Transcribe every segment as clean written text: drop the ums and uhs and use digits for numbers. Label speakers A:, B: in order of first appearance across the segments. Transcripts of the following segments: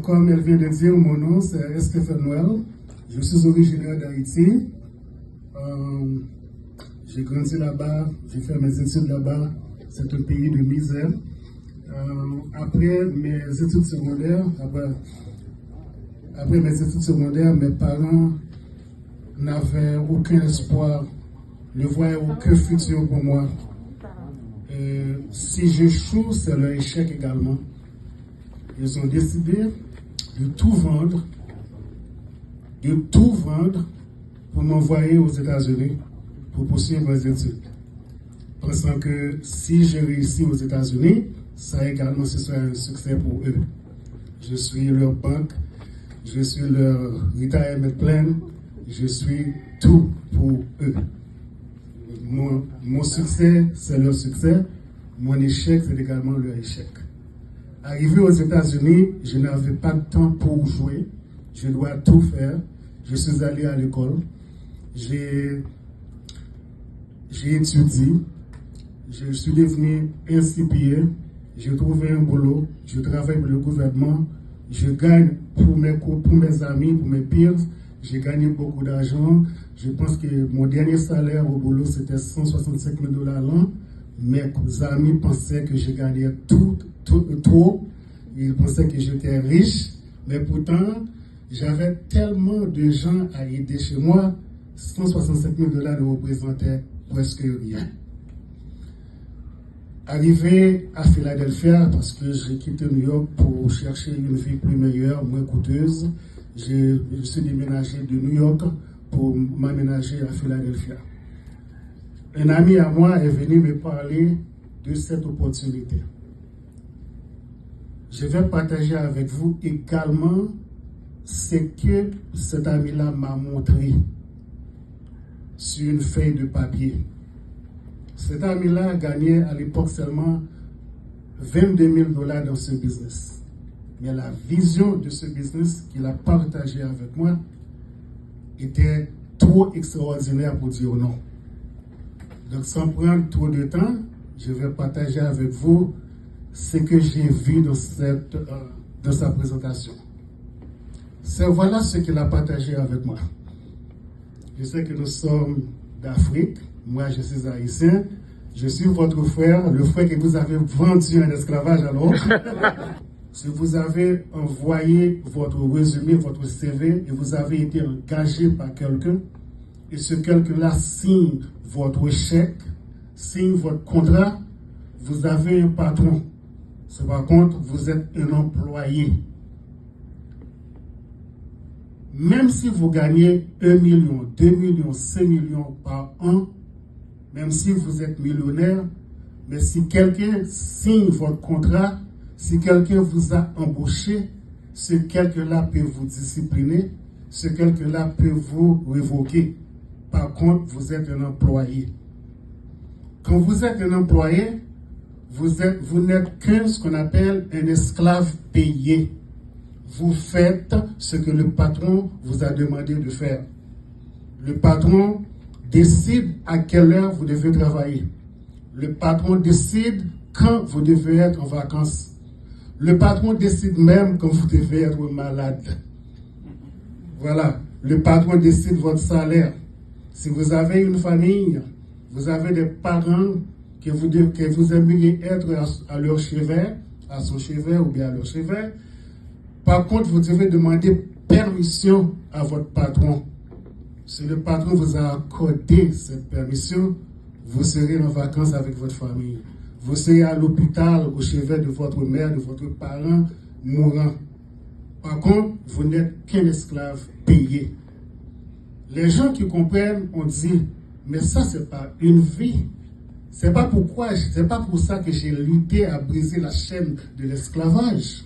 A: Comme elle vient de dire, mon nom c'est Stéphane Noël. Je suis originaire d'Haïti. J'ai grandi là-bas, j'ai fait mes études là-bas. C'est un pays de misère. Après mes études secondaires, mes parents n'avaient aucun espoir, ne voyaient aucun futur pour moi. Si j'échoue, c'est leur échec également. Ils ont décidé de tout vendre pour m'envoyer aux États-Unis pour poursuivre mes études. Pensant que si j'ai réussi aux États-Unis, ça également ce serait un succès pour eux. Je suis leur banque, je suis leur retirement plan, je suis tout pour eux. Mon succès, c'est leur succès. Mon échec, c'est également leur échec. Arrivé aux États-Unis, je n'avais pas de temps pour jouer. Je dois tout faire. Je suis allé à l'école. J'ai étudié. Je suis devenu insipide. J'ai trouvé un boulot. Je travaille pour le gouvernement. Je gagne pour mes amis, pour mes peers. J'ai gagné beaucoup d'argent. Je pense que mon dernier salaire au boulot, c'était $165 000 l'an. Mes amis pensaient que je gagnais trop. Ils pensaient que j'étais riche. Mais pourtant, j'avais tellement de gens à aider chez moi. $165 000 ne représentaient presque rien. Arrivé à Philadelphia, parce que j'ai quitté New York pour chercher une vie plus meilleure, moins coûteuse, je suis déménagé de New York pour m'aménager à Philadelphia. Un ami à moi est venu me parler de cette opportunité. Je vais partager avec vous également ce que cet ami-là m'a montré sur une feuille de papier. Cet ami-là gagnait à l'époque seulement $22 000 dans ce business. Mais la vision de ce business qu'il a partagé avec moi était trop extraordinaire pour dire non. Donc sans prendre trop de temps, je vais partager avec vous ce que j'ai vu dans sa présentation. Voilà ce qu'il a partagé avec moi. Je sais que nous sommes d'Afrique. Moi, je suis haïtien. Je suis votre frère, le frère que vous avez vendu en esclavage à l'autre. Si vous avez envoyé votre résumé, votre CV, et vous avez été engagé par quelqu'un, et ce quelqu'un-là signe votre chèque, signe votre contrat, vous avez un patron. Par contre, vous êtes un employé. Même si vous gagnez 1 million, 2 millions, 5 millions par an, même si vous êtes millionnaire, mais si quelqu'un signe votre contrat, si quelqu'un vous a embauché, ce quelqu'un-là peut vous discipliner, ce quelqu'un-là peut vous révoquer. Par contre, vous êtes un employé. Quand vous êtes un employé, vous n'êtes que ce qu'on appelle un esclave payé. Vous faites ce que le patron vous a demandé de faire. Le patron décide à quelle heure vous devez travailler. Le patron décide quand vous devez être en vacances. Le patron décide même quand vous devez être malade. Voilà. Le patron décide votre salaire. Si vous avez une famille, vous avez des parents que vous aimeriez être à leur chevet, à son chevet ou bien à leur chevet. Par contre, vous devez demander permission à votre patron. Si le patron vous a accordé cette permission, vous serez en vacances avec votre famille. Vous serez à l'hôpital au chevet de votre mère, de votre parent mourant. Par contre, vous n'êtes qu'un esclave payé. Les gens qui comprennent ont dit, mais ça, c'est pas une vie. C'est pas pour ça que j'ai lutté à briser la chaîne de l'esclavage.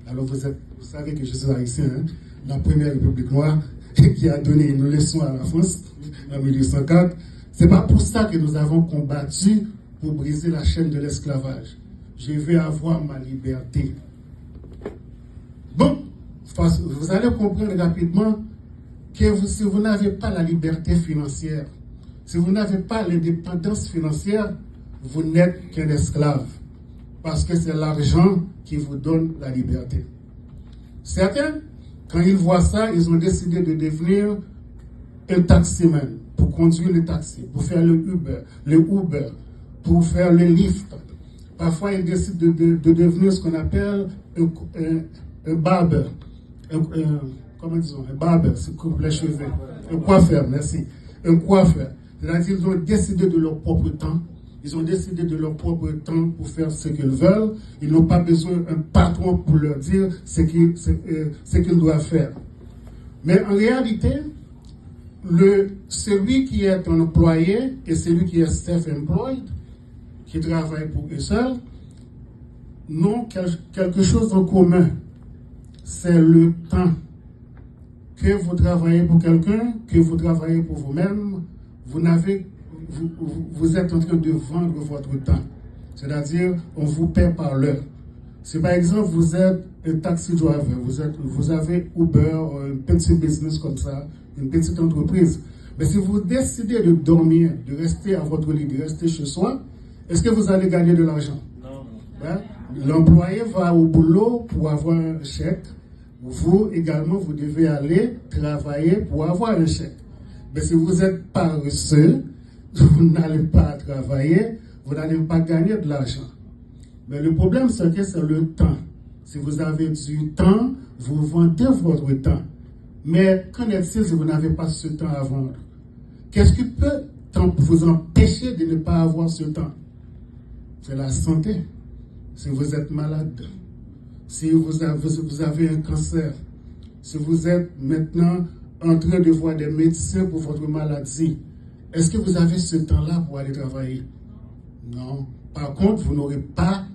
A: Alors vous savez que je suis haïtien, hein? La première République noire qui a donné une leçon à la France en 1804. C'est pas pour ça que nous avons combattu pour briser la chaîne de l'esclavage. Je vais avoir ma liberté. Bon, vous allez comprendre rapidement que si vous n'avez pas la liberté financière, si vous n'avez pas l'indépendance financière, vous n'êtes qu'un esclave. Parce que c'est l'argent qui vous donne la liberté. Certains, quand ils voient ça, ils ont décidé de devenir un taximan pour conduire le taxi, pour faire le Uber, pour faire le Lyft. Parfois, ils décident de devenir ce qu'on appelle un barber. Comment disons, un barber, c'est coupe les cheveux. Un coiffeur, merci. Un coiffeur. C'est-à-dire qu'ils ont décidé de leur propre temps. Ils ont décidé de leur propre temps pour faire ce qu'ils veulent. Ils n'ont pas besoin d'un patron pour leur dire ce qu'ils doivent faire. Mais en réalité, celui qui est un employé et celui qui est self-employed, qui travaille pour eux seuls, n'ont quelque chose en commun. C'est le temps. Que vous travaillez pour quelqu'un, que vous travaillez pour vous-même, vous êtes en train de vendre votre temps. C'est-à-dire, on vous paie par l'heure. Si par exemple, vous êtes un taxi driver, vous avez Uber, un petit business comme ça, une petite entreprise, mais si vous décidez de dormir, de rester à votre lit, de rester chez soi, est-ce que vous allez gagner de l'argent? Non. Hein? L'employé va au boulot pour avoir un chèque. Vous également, vous devez aller travailler pour avoir un chèque. Mais si vous êtes paresseux, vous n'allez pas travailler, vous n'allez pas gagner de l'argent. Mais le problème, c'est que c'est le temps. Si vous avez du temps, vous vendez votre temps. Mais qu'en est-il si vous n'avez pas ce temps à vendre? Qu'est-ce qui peut vous empêcher de ne pas avoir ce temps? C'est la santé. Si vous êtes malade, si vous avez un cancer, si vous êtes maintenant en train de voir des médecins pour votre maladie, est-ce que vous avez ce temps-là pour aller travailler? Non. Par contre, vous n'aurez pas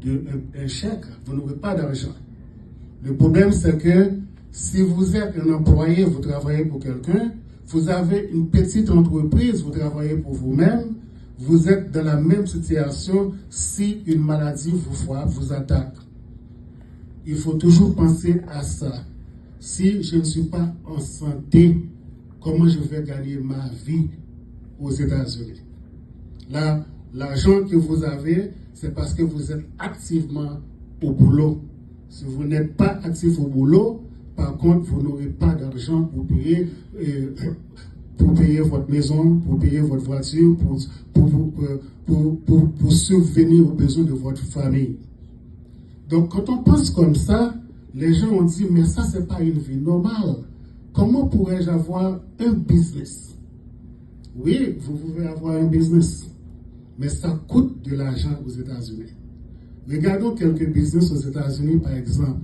A: un chèque, vous n'aurez pas d'argent. Le problème, c'est que si vous êtes un employé, vous travaillez pour quelqu'un, vous avez une petite entreprise, vous travaillez pour vous-même, vous êtes dans la même situation si une maladie vous frappe, vous attaque. Il faut toujours penser à ça. Si je ne suis pas en santé, comment je vais gagner ma vie aux États-Unis? Là, l'argent que vous avez, c'est parce que vous êtes activement au boulot. Si vous n'êtes pas actif au boulot, par contre, vous n'aurez pas d'argent pour payer votre maison, pour payer votre voiture, pour subvenir aux besoins de votre famille. Donc, quand on pense comme ça, les gens ont dit, mais ça, c'est pas une vie normale. Comment pourrais-je avoir un business? Oui, vous pouvez avoir un business, mais ça coûte de l'argent aux États-Unis. Regardons quelques business aux États-Unis, par exemple.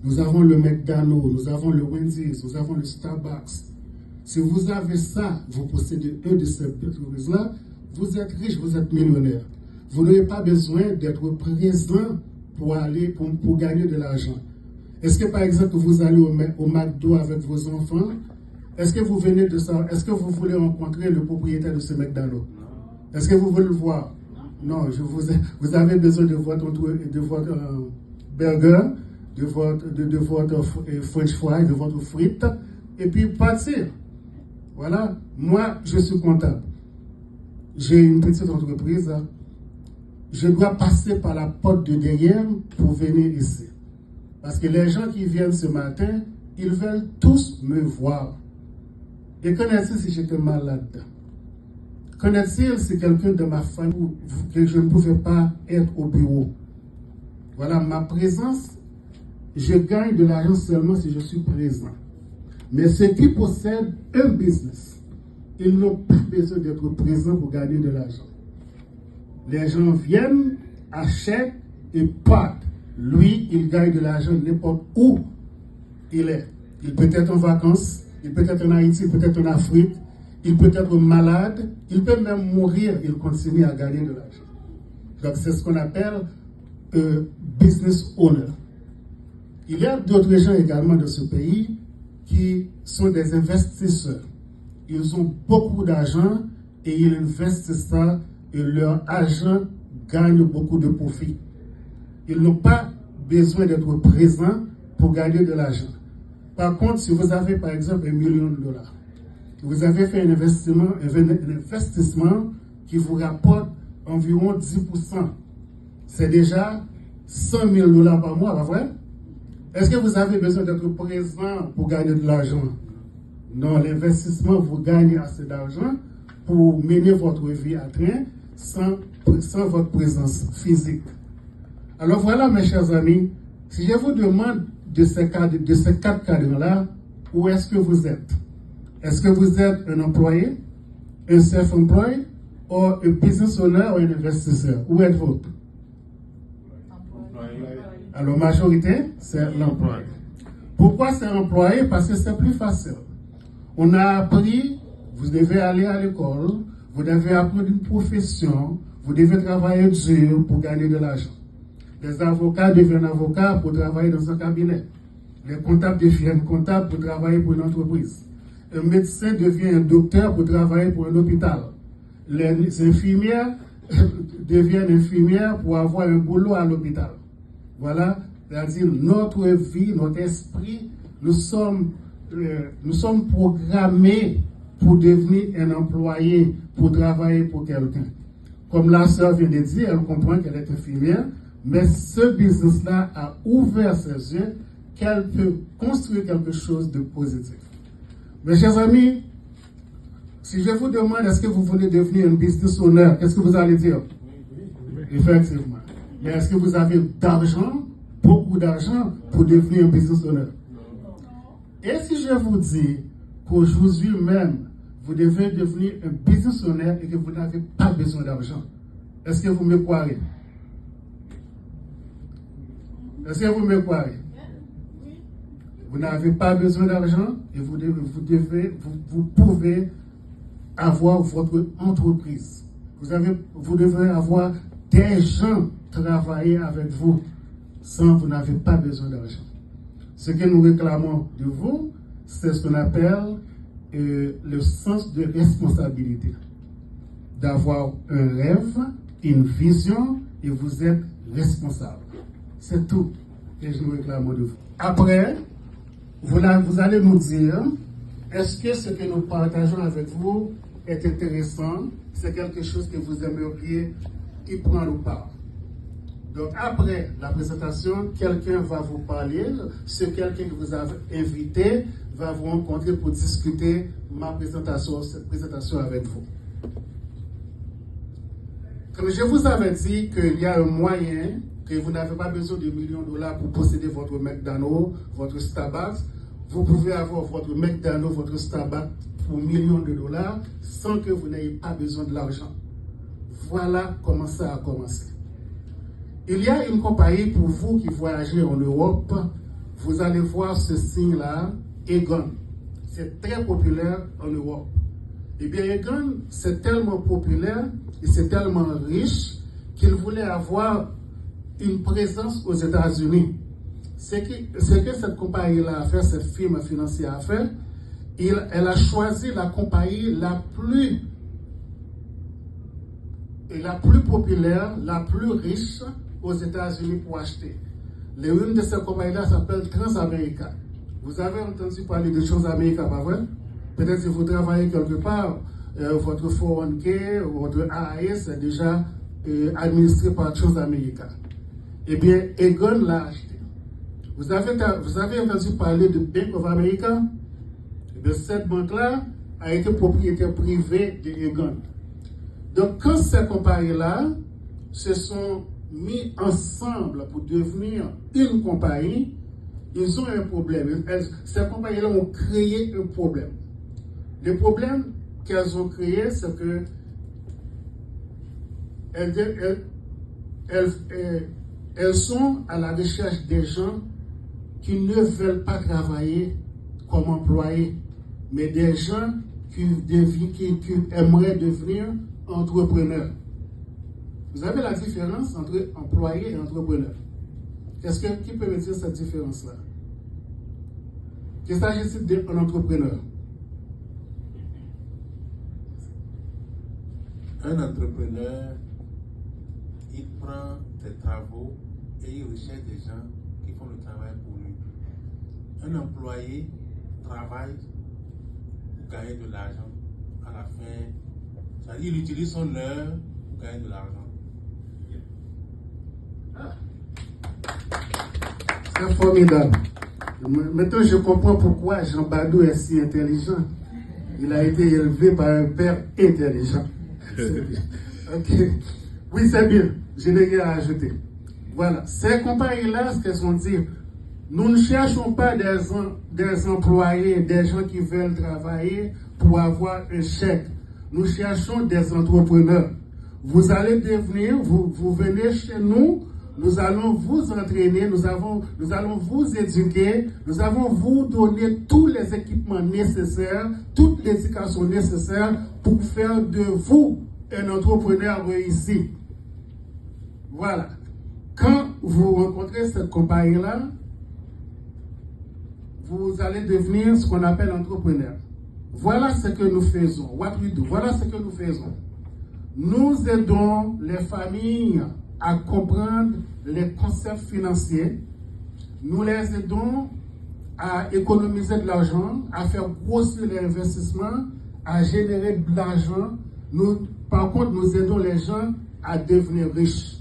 A: Nous avons le McDonald's, nous avons le Wendy's, nous avons le Starbucks. Si vous avez ça, vous possédez un de ces entreprises-là, vous êtes riche, vous êtes millionnaire. Vous n'avez pas besoin d'être présent pour gagner de l'argent. Est-ce que, par exemple, vous allez au McDo avec vos enfants? Est-ce que vous venez de ça? Est-ce que vous voulez rencontrer le propriétaire de ce McDonald's? Est-ce que vous voulez le voir? Non, vous avez besoin de votre burger, de votre French fry, de votre frite, et puis partir. Voilà. Moi, je suis comptable. J'ai une petite entreprise. Je dois passer par la porte de derrière pour venir ici. Parce que les gens qui viennent ce matin, ils veulent tous me voir. Et connaissez si j'étais malade? Connaissez si quelqu'un de ma famille que je ne pouvais pas être au bureau? Voilà, ma présence, je gagne de l'argent seulement si je suis présent. Mais ceux qui possèdent un business, ils n'ont pas besoin d'être présents pour gagner de l'argent. Les gens viennent, achètent et partent. Lui, il gagne de l'argent n'importe où il est. Il peut être en vacances, il peut être en Haïti, il peut être en Afrique, il peut être malade, il peut même mourir, il continue à gagner de l'argent. Donc c'est ce qu'on appelle business owner. Il y a d'autres gens également dans ce pays qui sont des investisseurs. Ils ont beaucoup d'argent et ils investissent ça et leur argent gagne beaucoup de profit. Ils n'ont pas besoin d'être présents pour gagner de l'argent. Par contre, si vous avez par exemple $1 million, vous avez fait un investissement qui vous rapporte environ 10%, c'est déjà $100 000 par mois, pas vrai? Est-ce que vous avez besoin d'être présent pour gagner de l'argent? Non, l'investissement, vous gagnez assez d'argent pour mener votre vie à train sans votre présence physique. Alors voilà, mes chers amis, si je vous demande de ces quatre cadres-là, où est-ce que vous êtes? Est-ce que vous êtes un employé, un self-employed, ou un business owner ou un investisseur? Où êtes-vous? Alors, majorité, c'est l'employé. Pourquoi c'est l'employé? Parce que c'est plus facile. On a appris, vous devez aller à l'école, vous devez apprendre une profession, vous devez travailler dur pour gagner de l'argent. Les avocats deviennent avocats pour travailler dans un cabinet. Les comptables deviennent comptables pour travailler pour une entreprise. Un médecin devient un docteur pour travailler pour un hôpital. Les infirmières deviennent infirmières pour avoir un boulot à l'hôpital. Voilà, c'est-à-dire notre vie, notre esprit, nous sommes programmés pour devenir un employé, pour travailler pour quelqu'un. Comme la sœur vient de dire, elle comprend qu'elle est infirmière, mais ce business-là a ouvert ses yeux qu'elle peut construire quelque chose de positif. Mes chers amis, si je vous demande est-ce que vous voulez devenir un business owner, qu'est-ce que vous allez dire? Effectivement. Mais est-ce que vous avez d'argent, beaucoup d'argent, pour devenir un business owner? Et si je vous dis qu'aujourd'hui même, vous devez devenir un business owner et que vous n'avez pas besoin d'argent, est-ce que vous me croirez? Est-ce que vous me croirez? Vous n'avez pas besoin d'argent et vous pouvez avoir votre entreprise. Vous devez avoir des gens travailler avec vous sans vous n'avez pas besoin d'argent. Ce que nous réclamons de vous, c'est ce qu'on appelle le sens de responsabilité. D'avoir un rêve, une vision et vous êtes responsable. C'est tout que nous réclamons de vous. Après, vous allez nous dire, est-ce que ce que nous partageons avec vous est intéressant? C'est quelque chose que vous aimeriez y prendre part. Donc après la présentation, quelqu'un va vous parler, c'est quelqu'un que vous avez invité va vous rencontrer pour discuter cette présentation avec vous. Comme je vous avais dit qu'il y a un moyen, que vous n'avez pas besoin de millions de dollars pour posséder votre McDonald's, votre Starbucks, vous pouvez avoir votre McDonald's, votre Starbucks pour millions de dollars sans que vous n'ayez pas besoin de l'argent. Voilà comment ça a commencé. Il y a une compagnie pour vous qui voyagez en Europe. Vous allez voir ce signe-là, Egon. C'est très populaire en Europe. Eh bien, Egon, c'est tellement populaire et c'est tellement riche qu'il voulait avoir une présence aux États-Unis. Ce que cette compagnie-là a fait, cette firme financière a fait, elle a choisi la compagnie la plus populaire, la plus riche aux États-Unis pour acheter. Une de ces compagnies-là s'appelle Transamerica. Vous avez entendu parler de Transamerica, pas vrai? Peut-être si vous travaillez quelque part, votre 401k, votre AAS est déjà administré par Transamerica. Eh bien, Egon l'a acheté. Vous avez entendu parler de Bank of America? Eh bien, cette banque-là a été propriétaire privée de Egon. Donc, quand ces compagnies-là se sont mis ensemble pour devenir une compagnie, ils ont un problème. Ces compagnies-là ont créé un problème. Le problème qu'elles ont créé, c'est que elles sont à la recherche des gens qui ne veulent pas travailler comme employés, mais des gens qui aimeraient devenir entrepreneurs. Vous avez la différence entre employé et entrepreneur. Qui peut me dire cette différence-là? Qu'il s'agisse d'un entrepreneur.
B: Un entrepreneur, il prend des travaux et il recherche des gens qui font le travail pour lui. Un employé travaille pour gagner de l'argent à la fin. C'est-à-dire qu'il utilise son heure pour gagner de l'argent.
A: C'est formidable. Maintenant, je comprends pourquoi Jean Badou est si intelligent. Il a été élevé par un père intelligent. Ok. Oui, c'est bien. Je n'ai rien à ajouter. Voilà. Ces compagnies-là, ce qu'elles ont dit, nous ne cherchons pas des employés, des gens qui veulent travailler pour avoir un chèque. Nous cherchons des entrepreneurs. Vous allez devenir, vous venez chez nous, nous allons vous entraîner, nous allons vous éduquer, nous allons vous donner tous les équipements nécessaires, toute l'éducation nécessaire pour faire de vous un entrepreneur réussi. Voilà. Quand vous rencontrez cette compagnie-là, vous allez devenir ce qu'on appelle entrepreneur. Voilà ce que nous faisons. What we do. Voilà ce que nous faisons. Nous aidons les familles à comprendre les concepts financiers. Nous les aidons à économiser de l'argent, à faire grossir les investissements, à générer de l'argent. Par contre, nous aidons les gens à devenir riches.